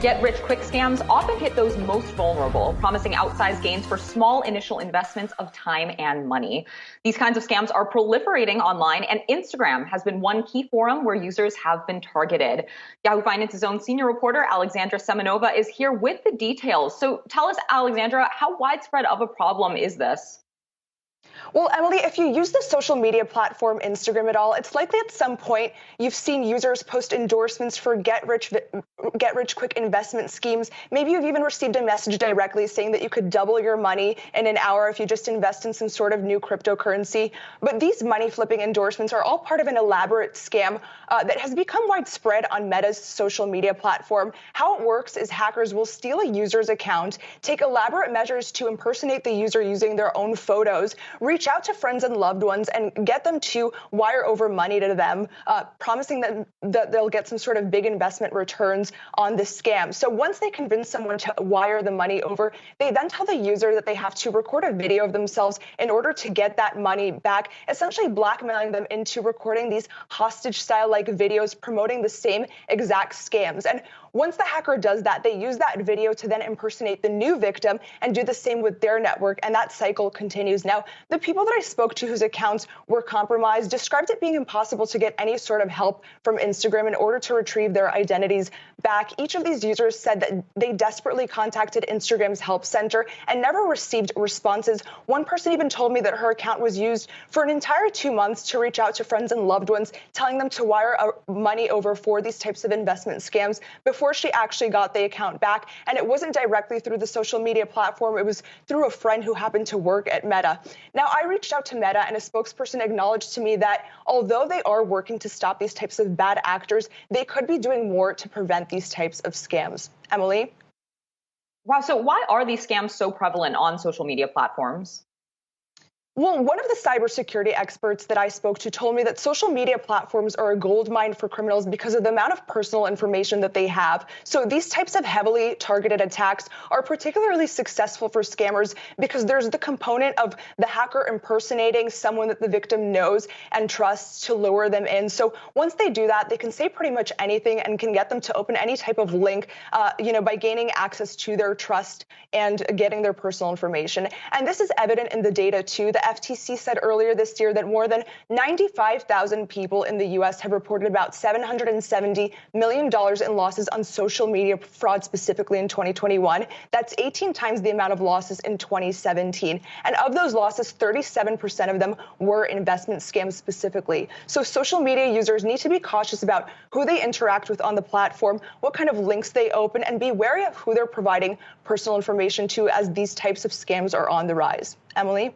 Get-rich-quick scams often hit those most vulnerable, promising outsized gains for small initial investments of time and money. These kinds of scams are proliferating online, and Instagram has been one key forum where users have been targeted. Yahoo Finance's own senior reporter, Alexandra Semenova, is here with the details. So tell us, Alexandra, how widespread of a problem is this? Well, Emily, if you use the social media platform Instagram at all, it's likely at some point you've seen users post endorsements for get-rich-quick investment schemes. Maybe you've even received a message directly saying that you could double your money in an hour if you just invest in some sort of new cryptocurrency. But these money-flipping endorsements are all part of an elaborate scam that has become widespread on Meta's social media platform. How it works is hackers will steal a user's account, take elaborate measures to impersonate the user using their own photos, reach out to friends and loved ones and get them to wire over money to them, promising that they'll get some sort of big investment returns on this scam. So once they convince someone to wire the money over, they then tell the user that they have to record a video of themselves in order to get that money back, essentially blackmailing them into recording these hostage-style-like videos promoting the same exact scams. And once the hacker does that, they use that video to then impersonate the new victim and do the same with their network, and that cycle continues. Now, the people that I spoke to whose accounts were compromised described it being impossible to get any sort of help from Instagram in order to retrieve their identities back. Each of these users said that they desperately contacted Instagram's help center and never received responses. One person even told me that her account was used for an entire 2 months to reach out to friends and loved ones, telling them to wire money over for these types of investment scams before she actually got the account back. And it wasn't directly through the social media platform. It was through a friend who happened to work at Meta. Now, I reached out to Meta, and a spokesperson acknowledged to me that although they are working to stop these types of bad actors, they could be doing more to prevent these types of scams. Emily? Wow, so why are these scams so prevalent on social media platforms? Well, one of the cybersecurity experts that I spoke to told me that social media platforms are a goldmine for criminals because of the amount of personal information that they have. So these types of heavily targeted attacks are particularly successful for scammers because there's the component of the hacker impersonating someone that the victim knows and trusts to lure them in. So once they do that, they can say pretty much anything and can get them to open any type of link, by gaining access to their trust and getting their personal information. And this is evident in the data, too. The FTC said earlier this year that more than 95,000 people in the U.S. have reported about $770 million in losses on social media fraud, specifically in 2021. That's 18 times the amount of losses in 2017. And of those losses, 37% of them were investment scams specifically. So social media users need to be cautious about who they interact with on the platform, what kind of links they open, and be wary of who they're providing personal information to, as these types of scams are on the rise. Emily?